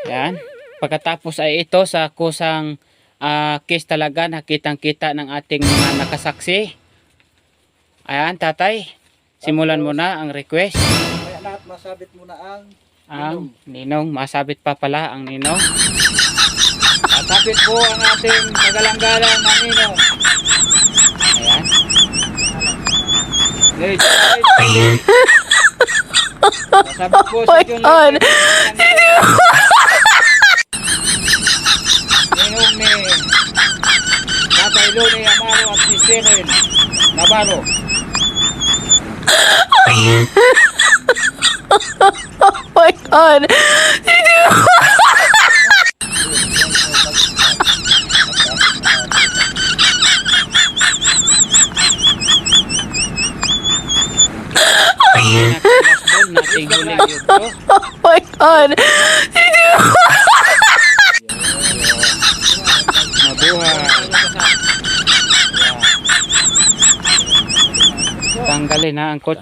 Yan. Pagkatapos ay ito sa kusang case talaga, nakitang-kita ng ating mga nakasaksi. Ayan, tatay. Simulan mo na ang request. Kaya lahat masabit muna ang ninong. Masabit pa pala ang ninong. Masabit po ang ating kagalang-galang na ninong. Ayan. Masabit po sa inyo. Ninong ni Tatay Loni Amaro at si Cyril Navarro. Oh my God. Nating huling yugto. Oh my God. Mabuhay. Tanggalin na ang kotse.